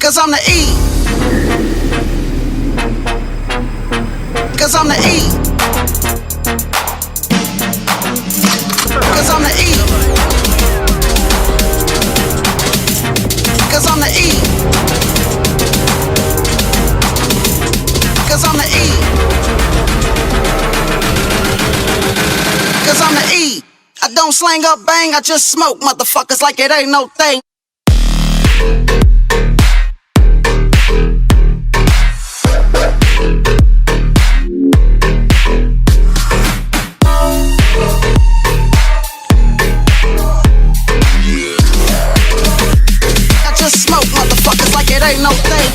Cause I'm the E. Cause I'm the E. Cause I'm the E. Cause I'm the E. Cause I'm the E. Cause I'm the E. I don't slang up bang, I just smoke motherfuckers like it ain't no thing. I just smoke motherfuckers like it ain't no thing.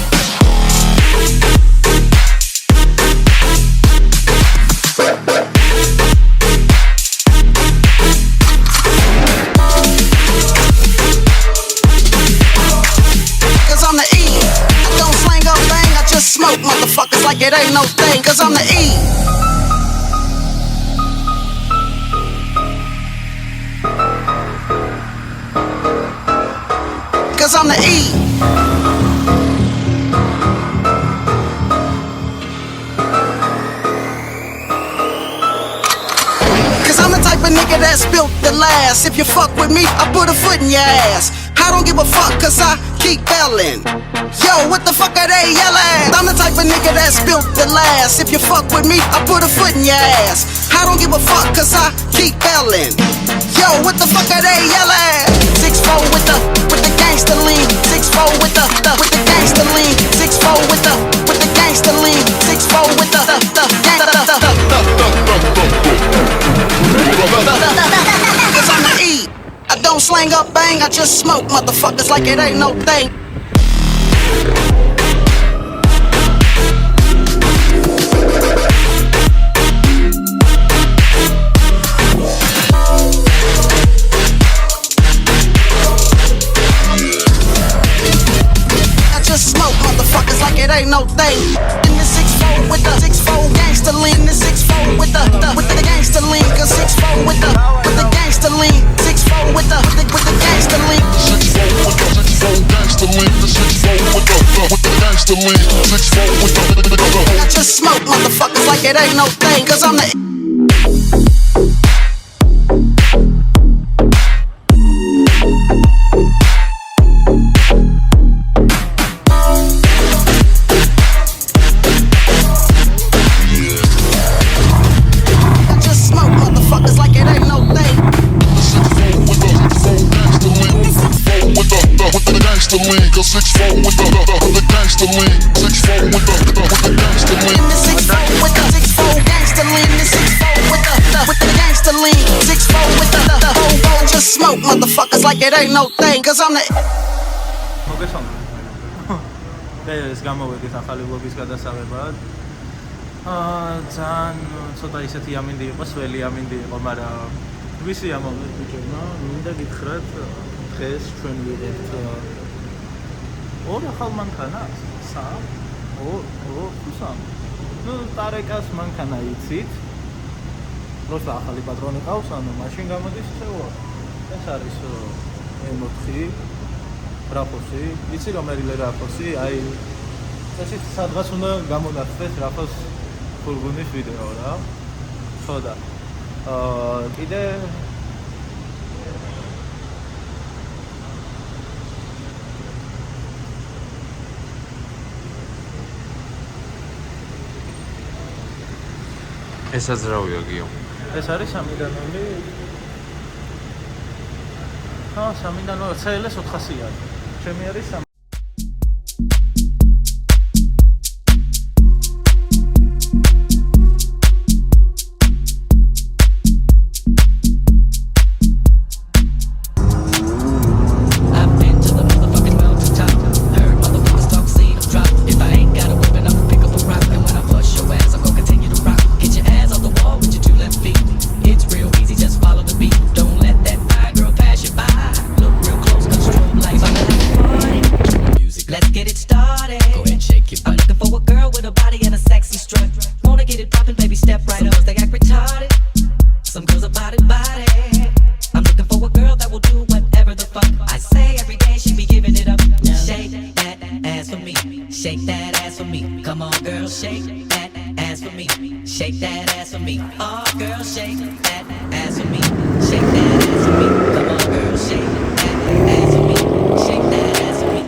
Smoke motherfuckers like it ain't no thing. Cause I'm the E. Cause I'm the E. Cause I'm the type of nigga that's built to last. If you fuck with me, I put a foot in your ass. I don't give a fuck cause I keep belling. Yo, what the fuck are they yelling? I'm the type of nigga that's built to last. If you fuck with me, I put a foot in your ass. I don't give a fuck cause I keep belling. Yo, what the fuck are they yelling? 6'4" with the gangster lean. 6'4" with the gangster lean. 6'4" with the gangster lean. 6'4" with the Cause I'm the E. I don't slang up bang, I just smoke motherfuckers like it ain't no thing. I just smoke motherfuckers like it ain't no thing. In the 6'4" with the 6'4" gangster lean. The 6'4" with the gangster lean. Cause 6'4" with the gangster lean. 6'4" with the gangster lean. 6'4" gangster lean. The 6'4" with the gangster lean. 6'4" with the I just smoke motherfuckers like it ain't no thing. Cause I'm the Cause 6'4" with the gangster lean. 6'4" with the gangster lean. 6'4" with the 6'4" gangster lean. 6'4" with the gangster lean. 6'4" with the whole just smoke motherfuckers like it ain't no thing. Cause I'm the ეს გამოვედით ახალი ბლოგის გადასაღებად. ძალიან ცოტა ისეთი ამინდი იყო, სველი ამინდი იყო, მაგრამ ვისი ამოვიდეთ ბიჭებმა, მინდა გითხრათ, დღეს ჩვენ ვიღებთ ორ ახალ მანქანას, სამ, სამ. ნუ ტარეკას მანქანა იცით. просто ახალი პატრონი ყავს, ანუ მაშინ გამოდის ისევ. ეს არის M4 რაფოსი. იცი რომ ერილე რაფოსი, აი წესით სადღაც უნდა გამონახდეს რაფოს ფურგონის ვიდეო რა. ხო და კიდე ეს აზრავია გიო. ეს არის 3-დან 0. ხა 3-დან 0 CLS 400-ია. ჩემი არის 3. that will do whatever the fuck I say every day. She be giving it up. Shake that ass for me. Shake that ass for me. Come on, girl, shake that ass for me. Shake that ass for me. Oh, girl, shake that ass for me. Shake that ass for me. Come on, girl, shake that ass for me. Shake that ass for me.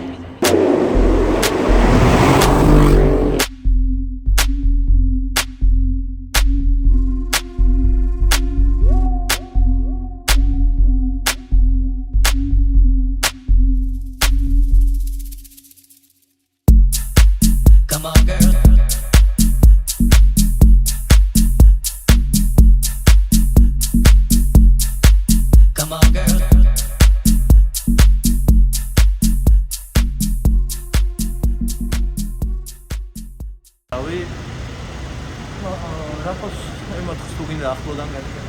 Come on, girl. Come on, girl. ავი რაფოს ემოთხს თუ გინდა ახლოდან გაიგე.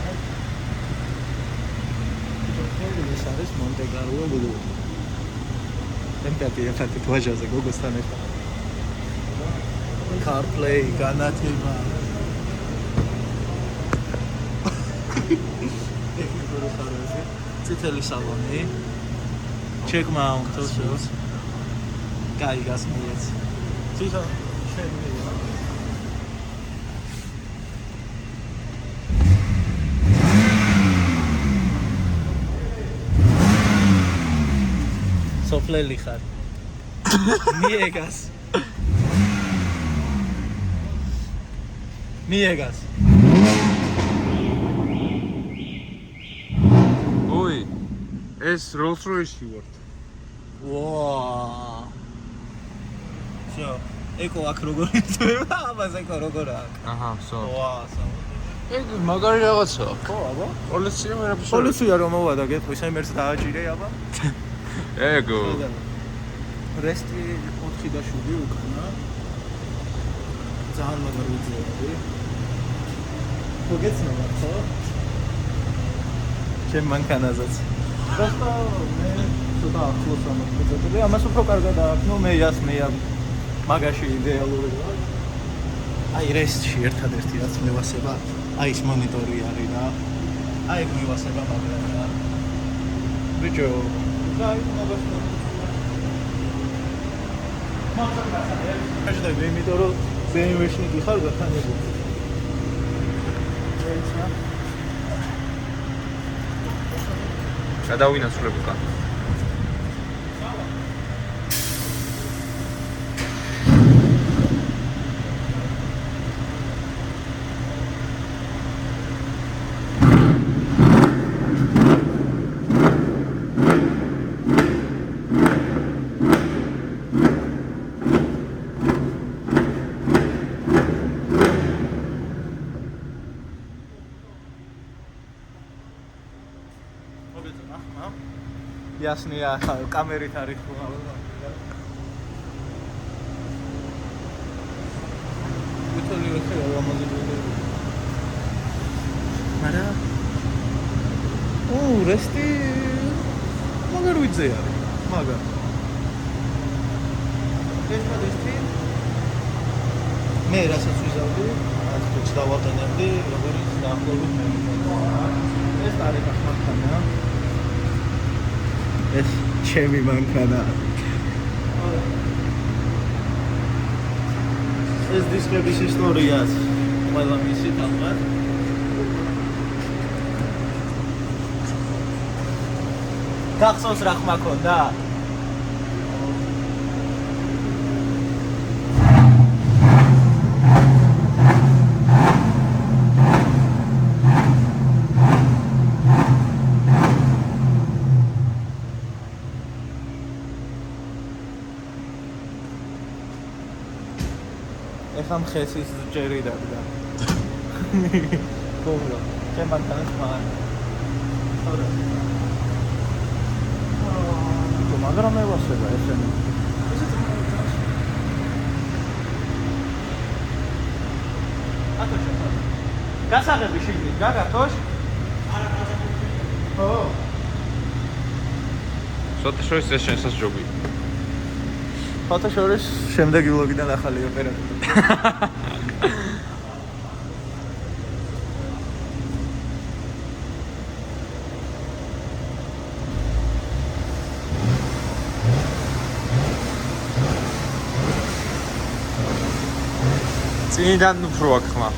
ეს არის მონტე-კარლო ბლუ. ემპათი ვაჟაზე გოგოსთან ერთად. CarPlay, განათება. ტექნიკური ხარვეზი, წითელი სალონი. Check mount also. Კაი გასმიეც. ციხა შემიძლია. სოფლელი ხარ. მიეგას. მიეგას. ой, ეს Rolls-Royce-ი ვარ. ვაა. შო, ეკო აქ როგორ იწვევა, ამას ეკო როგორ აქვს. აჰა, всё. ვაა, ეგ მაგარი რაღაცაა. ხო, აბა. პოლიცია მერაფიშ. პოლიცია რომ მოვადა გეთქვი, საიმერს დააჭირე, აბა. ეგო. რესტი 4 და 7 უკანა. ძალიან მაგარი ძეები. მოგეცნობა, ხო? ჩემ მანქანაზეც. просто მე ცოტა ახლოს ამოწყვეტები, ამას უფრო კარგად აქვს, ნუ მე იასმეა მაგაში იდეალური ვარ. აი რესტში ერთადერთი რაც მევასება, აი ეს მონიტორი არის რა. აი ეს მევასება მაგრამ რა. ბიჭო, დაი მაგაში მაგასა მე იმიტომ რომ BMW-ში გიხარ გახანებული. გადავინაცვლებ უკან. იასნია კამერით არის ხო? უთოლი ვეხე ამაზებული. მარა რესტი მაგარ ვიძე არის. მაგარ. ეს რესტი მე რასაც ვიზავდი, რაც თუ დავატანებდი, როგორც დაახლოებით მე. ეს არის ახმარხანა. ეს ჩემი მანქანა. ეს დისკების ისტორიას ყველა მისით ალბათ. გახსოვს რა ხმა ქონდა? ეხლა მხესის ჯერი დაგდა. გოგო, ჩემ მანქანას მაგარი. ხოდა. თუ მაგრამ მე ვასება ესენი. ატო შეფა. გასაღები შიგნით, გაგართოშ? არა, გასაღები. ხო. სოთაშორის ეს შესაძლოა. ფოტოშორის შემდეგი ვლოგიდან ახალი ოპერატორი. წინიდან უფრო აქ ხმა.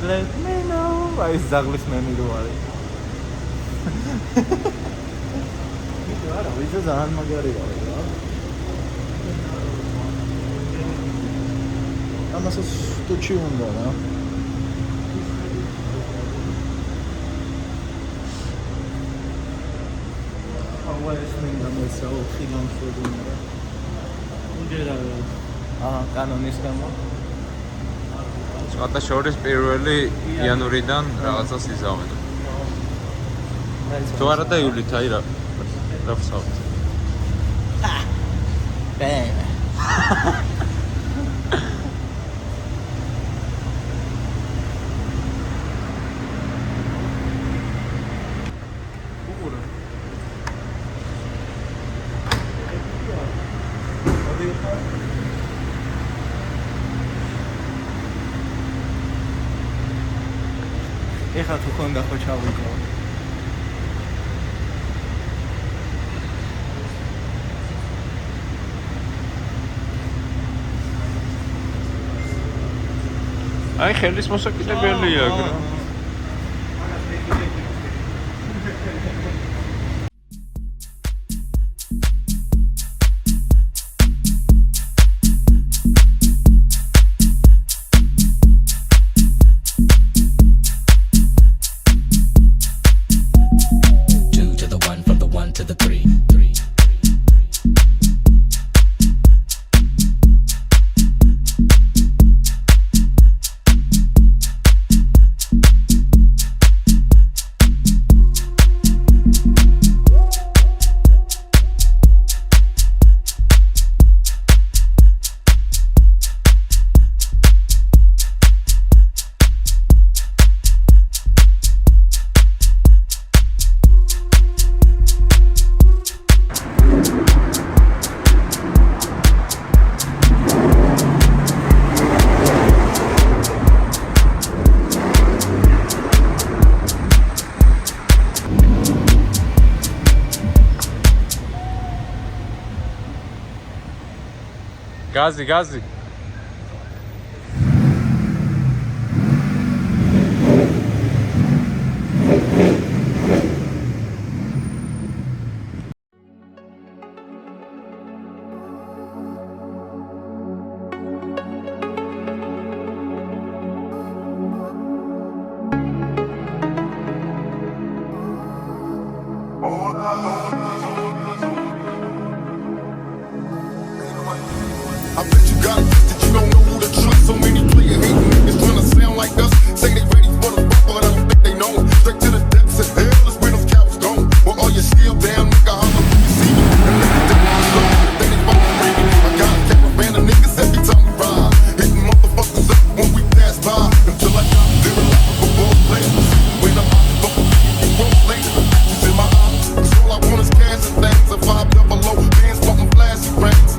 Let me know. აი ზაღლის მემი რო არის. არა, ვიზა ძალიან მაგარია რა. ამასაც სტუჩი უნდა რა. ეს მინდა მოსაო ხილონ შეგუნა. უჯერა. კანონის გამო. სხვათა შორის პირველი იანვრიდან რაღაცას იზავენ. თუ არა და ივლით აი რა ვსავთ. ეხლა თუ ხონდა ხო ჩავიკო. აი ხელის მოსაკიდებელია გრა. Gazi. I bet you got it twisted, you don't know who to trust. So many player hating niggas tryna sound like us. Say they ready for the fuck, but I don't think they know. Straight to the depths of hell is where those cowards go. Well, all your still down, nigga, holla when you see me. And let the devil slow, then they phone ringing. I got a caravan of niggas every time we ride. Hitting motherfuckers up when we pass by. Until I got zero life of a ball player. When I'm out, fucking you broke later. She's in my eyes, 'cause all I want is cash and things. A 500, bands wanting flashy rings.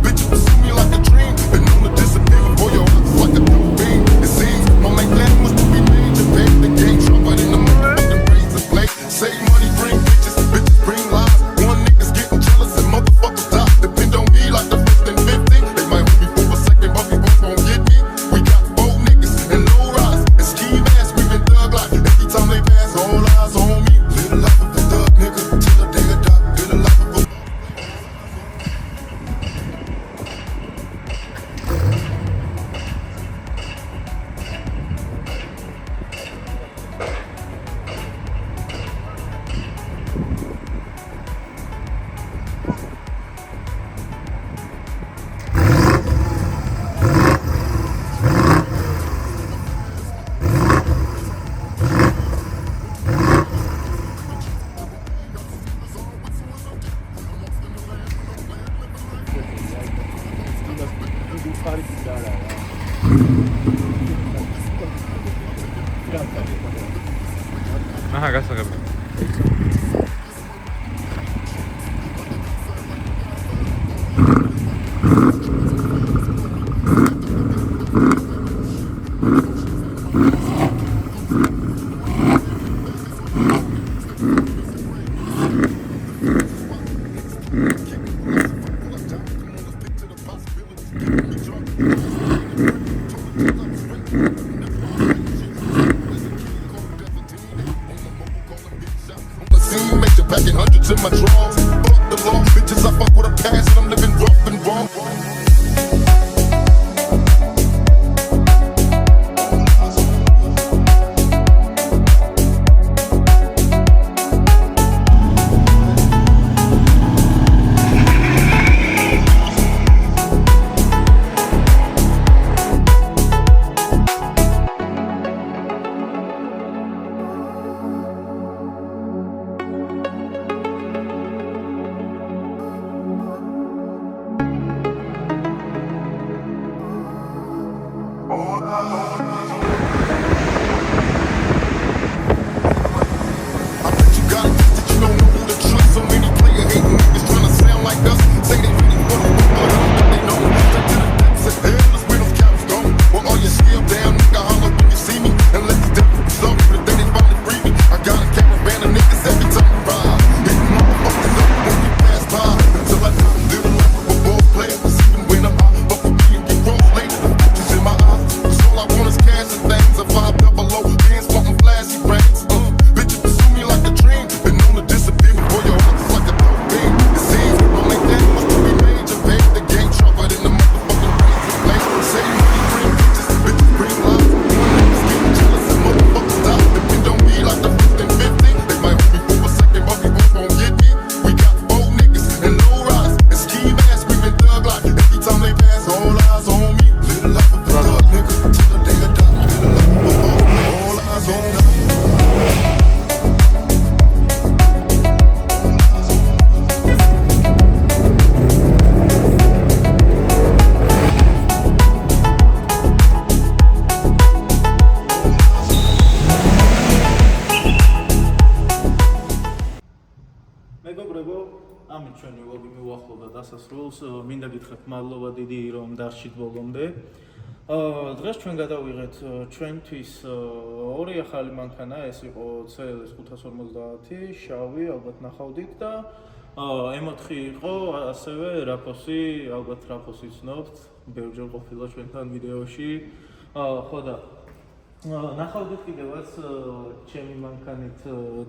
Bitches pursue me like a dream, and known to disappear before your eyes like a dope beam. It seems my make plan was to be made to pay the game, trouble in the motherfucking razor blade. Save money, bring bitches bring lies. One niggas getting jealous and motherfuckers die. Depend on me like the first and 50. They might hold me for a second, but we both won't get me. We got both niggas and low rise and ski masks. We been thug like every time they pass, all eyes on me. Live the life of a thug nigga till the day I die. Live the life of a აჰა, გასაგებია. packing hundreds in my drawers. Fuck the law, bitches, I fuck with a passion, I'm living rough and raw. I bet you got it, that you don't know who to trust. So many player hating niggas tryna sound like us. Say they ready for the fuck, but I don't think they know. Straight to the depths of hell, that's where those cowards go. Well, all you skill down, nigga, holler when you see me. And let the devil result for the day they finally free me. I got a caravan of niggas every time I ride. Hitting motherfuckers up when we pass by. Until I die, living life of a ball player. Cause even when I'm high, fuck with me and get crossed later. The future's in my eyes. Cause all I want is cash and things. A 5 double O, bands wanting flashy rings. Bitches pursue me like a dream. Been known to disappear before your heart is like a dope beam. It seems don't make that much to be major, babe. The game sharper than the motherfucking razor blade. Say money bring bitches, bitches bring love. Niggas getting jealous and motherfuckers die. Depend on me like the 50 and 50. They might hold me for a second, but they won't get me. We got 4 niggas and low riders and ski masks screaming thug like every time they pass. All eyes on me. Little life of a thug nigga till the day I die. Little life of a thug nigga. All eyes on me. მეგობრებო, ამით ჩვენი ვლოგი მივახლოვდა დასასრულს. მინდა გითხრათ მადლობა დიდი რომ დასჭით ბოლომდე. დღეს ჩვენ გადავიღეთ ჩვენთვის ორი ახალი მანქანა, ეს იყო CLS 550, შავი, ალბათ ნახავდით და M4 იყო, ასევე Raphos-ი, ალბათ Raphos-ი ცნობთ, ბევრჯერ ყოფილა ჩვენთან ვიდეოში. ხო და ნახავდით კიდევაც ჩემი მანქანით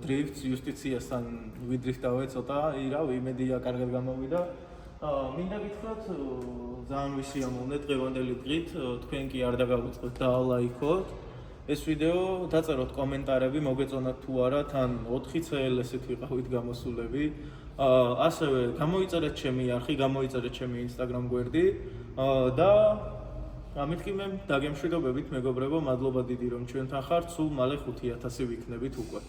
დრიფტს, იუსტიციასთან ვიდრიფტავე ცოტა, რავი, იმედია კარგად გამოვიდა. მინდა გითხრათ, ძალიან ვისიამოვნე დღევანდელი დღით, თქვენ კი არ დაგავიწყდეთ და ლაიქოთ. ეს ვიდეო დაწეროთ კომენტარები, მოგეწონათ თუ არა, თან 4 CLS-ით ვიყავით გამოსულები. ასევე გამოიწერეთ ჩემი არხი, გამოიწერეთ ჩემი Instagram გვერდი და ამით კი მე დაგემშვიდობებით მეგობრებო, მადლობა დიდი რომ ჩვენთან ხართ, სულ მალე 5000 ვიქნებით უკვე.